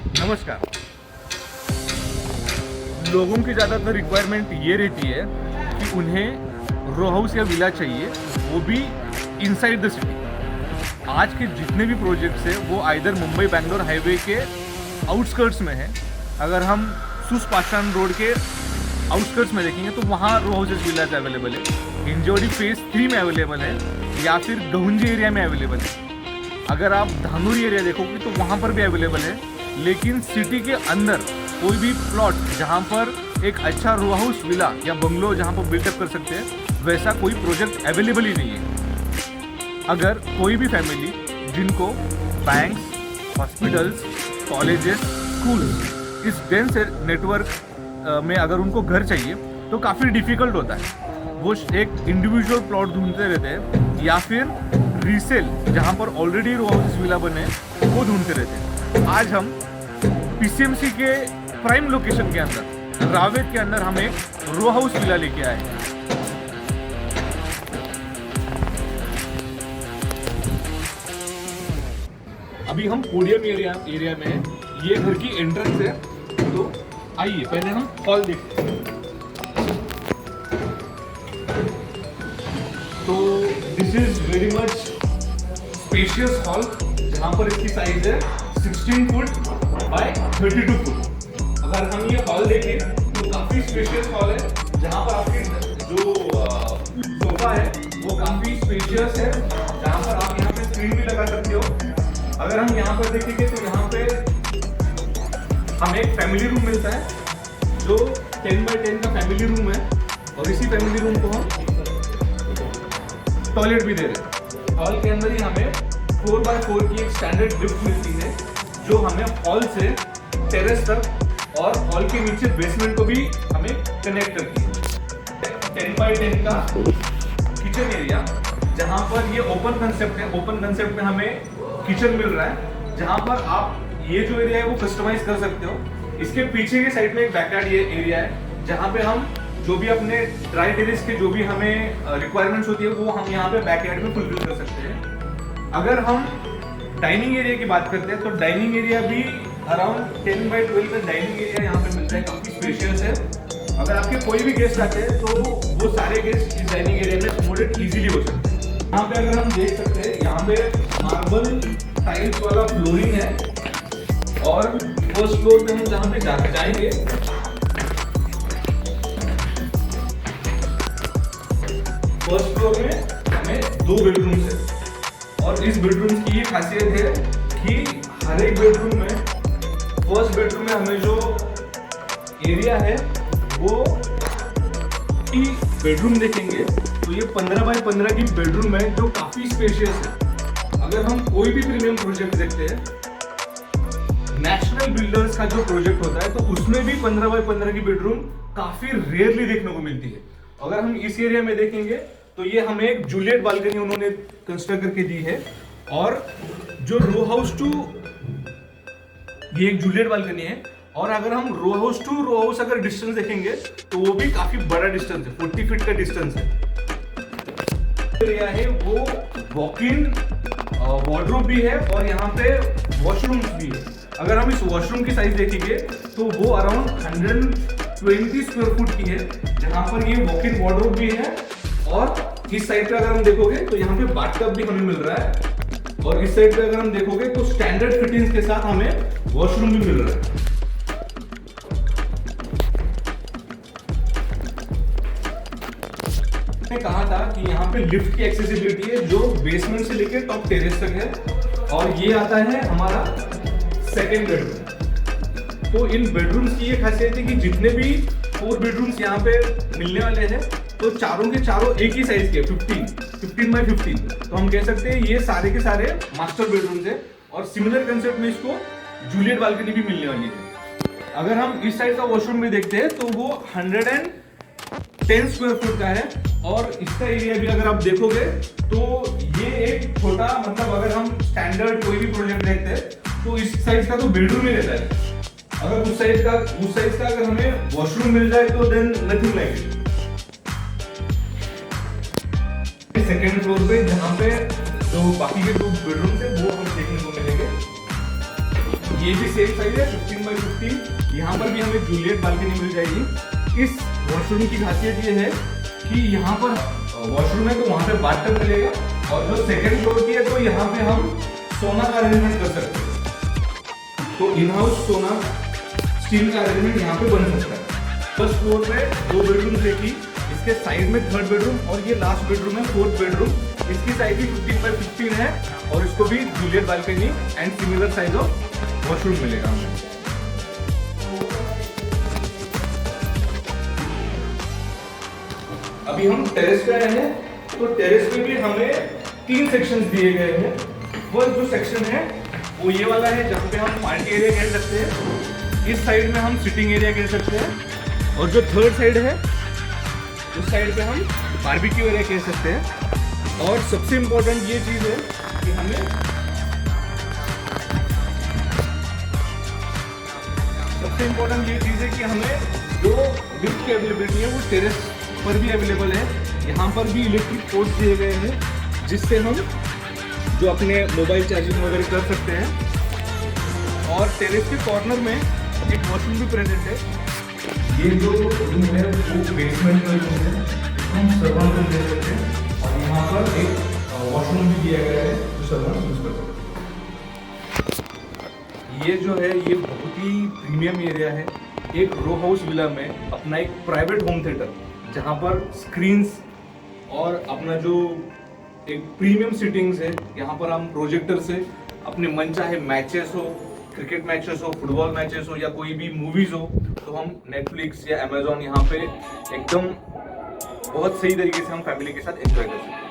नमस्कार। लोगों की ज़्यादातर रिक्वायरमेंट ये रहती है कि उन्हें रो हाउस या विला चाहिए, वो भी इनसाइड द सिटी। आज के जितने भी प्रोजेक्ट्स हैं वो आइदर मुंबई बैंगलोर हाईवे के आउटस्कर्ट्स में है। अगर हम सुस पाषाण रोड के आउटस्कर्ट्स में देखेंगे तो वहाँ रो हाउसेज विलाज अवेलेबल है। हिंजोड़ी फेज 3 में अवेलेबल है या फिर गहुंजी एरिया में अवेलेबल है। अगर आप धानुरी एरिया देखोगे तो वहाँ पर भी अवेलेबल है। लेकिन सिटी के अंदर कोई भी प्लॉट जहाँ पर एक अच्छा रो हाउस विला या बंगलो जहाँ पर बिल्डअप कर सकते हैं, वैसा कोई प्रोजेक्ट अवेलेबल ही नहीं है। अगर कोई भी फैमिली जिनको बैंक्स, हॉस्पिटल्स, कॉलेजेस, स्कूल्स इस डेंस नेटवर्क में अगर उनको घर चाहिए तो काफ़ी डिफ़िकल्ट होता है। वो एक इंडिविजुअल प्लॉट ढूंढते रहते हैं या फिर रीसेल जहाँ पर ऑलरेडी रो हाउसेस विला बने वो ढूंढते रहते हैं। आज हम पीसीएमसी के प्राइम लोकेशन के अंदर रावेत के अंदर हम एक रो हाउस विला लेके आए हैं। अभी हम पोडियम एरिया में हैं। ये घर की एंट्रेंस है। तो आइए पहले हम हॉल देखते हैं। तो this is very much spacious hall जहाँ पर इसकी साइज है 16 फुट बाय 32 फुट। अगर हम ये हॉल देखें तो काफी स्पेशियस हॉल है जहाँ पर आपकी जो सोफा है वो काफी स्पेशियस है, जहाँ पर आप यहाँ पे स्क्रीन भी लगा सकते हो। अगर हम यहाँ पर देखेंगे तो यहाँ पे हमें एक फैमिली रूम मिलता है जो 10 बाय 10 का फैमिली रूम है और इसी फैमिली रूम को हम टॉयलेट भी दे रहे हैं। हॉल के अंदर ही हमें 4x4 की एक स्टैंडर्ड लिफ्ट मिलती है जो हमें हॉल से टेरेस तक और हॉल के नीचे बेसमेंट को भी हमें कनेक्ट करती है। 10 बाय 10 का किचन एरिया जहाँ पर ये ओपन कंसेप्ट है। ओपन कंसेप्ट में हमें किचन मिल रहा है जहाँ पर आप ये जो एरिया है वो कस्टमाइज कर सकते हो। इसके पीछे के साइड में एक बैकयार्ड एरिया है जहाँ पे हम जो भी अपने ड्राई टेरेस के जो भी हमें रिक्वायरमेंट्स होती है वो हम यहाँ पे बैकयार्ड में फुलफिल कर सकते हैं। अगर हम डाइनिंग एरिया की बात करते हैं तो डाइनिंग एरिया भी अराउंड 10 बाय 12 का डाइनिंग एरिया यहाँ पे मिलता है, काफी स्पेशियस है। अगर आपके कोई भी गेस्ट आते हैं तो वो सारे गेस्ट इस डाइनिंग एरिया में अकोमोडेट इजीली हो सकते हैं। यहाँ पे अगर हम देख सकते हैं यहाँ पे मार्बल टाइल्स वाला फ्लोरिंग है और फर्स्ट फ्लोर पे हम जहाँ पे जाएंगे फर्स्ट फ्लोर में हमें 2 बेडरूम्स है और इस बेडरूम की ये खासियत है कि हर एक बेडरूम में फर्स्ट बेडरूम में हमें जो एरिया है वो बेडरूम देखेंगे तो ये 15 बाय 15 की बेडरूम है जो काफी स्पेशियस है। अगर हम कोई भी प्रीमियम प्रोजेक्ट देखते हैं, नेशनल बिल्डर्स का जो प्रोजेक्ट होता है तो उसमें भी 15 बाय 15 की बेडरूम काफी रेयरली देखने को मिलती है। अगर हम इस एरिया में देखेंगे तो ये हमें एक जूलियट बालकनी उन्होंने कंस्ट्रक्ट करके दी है और जो रो हाउस टू ये एक जूलियट बालकनी है। और अगर हम row house to row house अगर डिस्टेंस देखेंगे तो वो भी काफी बड़ा डिस्टेंस है, 40 फीट का डिस्टेंस है। एरिया है वो वॉक इन वार्डरोब भी है और यहाँ पे वॉशरूम्स भी है। अगर हम इस वॉशरूम की साइज देखेंगे तो वो अराउंड 120 स्क्वायर फुट की है जहाँ पर ये वॉक इन वार्डरोब भी है और इस साइड पे अगर हम देखोगे तो यहाँ पे बाथटब भी हमें मिल रहा है और इस साइड पे अगर हम देखोगे तो स्टैंडर्ड फिटिंग्स के साथ हमें वॉशरूम भी मिल रहा है। मैंने कहा था कि यहाँ पे लिफ्ट की एक्सेसिबिलिटी है जो बेसमेंट से लेकर टॉप टेरेस तक है और ये आता है हमारा सेकेंड बेडरूम। तो इन बेडरूम्स की ये खासियत है कि जितने भी 4 बेडरूम्स यहाँ पे मिलने वाले हैं तो चारों के चारों एक ही साइज के 15 बाय 15। तो हम कह सकते हैं ये सारे के सारे मास्टर बेडरूम्स है और सिमिलर कंसेप्ट में इसको जूलियट बालकनी भी मिलने वाली है। अगर हम इस साइड का वॉशरूम भी देखते हैं तो वो 110 स्क्वायर फुट का है और इसका एरिया भी अगर आप देखोगे तो ये एक छोटा मतलब अगर हम स्टैंडर्ड कोई भी प्रोजेक्ट देखते हैं तो इस साइज का तो बेडरूम ही रहता है। अगर उस साइज का अगर हमें वॉशरूम मिल जाए तो then nothing like it. Second floor पे जहाँ पे जो बाकी के 2 बेडरूम थे वो हमें देखने को मिलेंगे। ये भी सेम साइज है 15x15। यहाँ पर भी हमें जूलियट बालकनी मिल जाएगी। इस वॉशरूम की खासियत ये है कि यहाँ पर वॉशरूम है तो वहाँ पे बाथटब मिलेगा, और जो सेकंड फ्लोर की है तो यहाँ पे हम सोना का अरेंजमेंट कर सकते हैं। तो इन हाउस सोना स्टील का अरेंजमेंट यहाँ पे बन सकता है। फर्स्ट फ्लोर पे 2 बेडरूम देखी, इसके साइड में 3rd बेडरूम, और ये लास्ट बेडरूम है 4th बेडरूम। इसकी साइज भी 15x15 है, और इसको भी Juliet balcony and similar size of washroom मिलेगा हमें। अभी हम टेरेस पे आए हैं, तो टेरेस पे भी हमें 3 सेक्शंस दिए गए हैं। फर्स्ट जो सेक्शन है वो ये वाला है, जहाँ पे हम पार्टी एरिया कह सकते हैं। इस साइड में हम सिटिंग एरिया कह सकते हैं, और जो 3rd साइड है उस साइड पे हम बारबेक्यू एरिया कह सकते हैं। और सबसे इम्पोर्टेंट ये चीज़ है कि हमें जो लिफ्ट की अवेलेबिलिटी है वो टेरेस पर भी अवेलेबल है। यहाँ पर भी इलेक्ट्रिक पोर्ट्स दिए गए हैं, जिससे हम जो अपने मोबाइल चार्जिंग वगैरह कर सकते हैं। और टेरेस के कॉर्नर में एक वॉशरूम भी प्रेजेंट है। ये जो रूम है वो बेसमेंट का रूम है, हम सर्वेंट रूम दे सकते हैं, और यहाँ पर एक वॉशरूम भी दिया गया है जो सर्वेंट यूज कर सकते हैं। ये जो है ये बहुत ही प्रीमियम एरिया है। एक रो हाउस विला में अपना एक प्राइवेट होम थिएटर, जहाँ पर स्क्रीन्स और अपना जो एक प्रीमियम सिटिंग्स है, यहाँ पर हम प्रोजेक्टर से अपने मन चाहे मैचेस हो, क्रिकेट मैचेस हो, फुटबॉल मैचेस हो, या कोई भी मूवीज हो, तो हम नेटफ्लिक्स या अमेजोन यहाँ पे एकदम बहुत सही तरीके से हम फैमिली के साथ एंजॉय कर सकते हैं।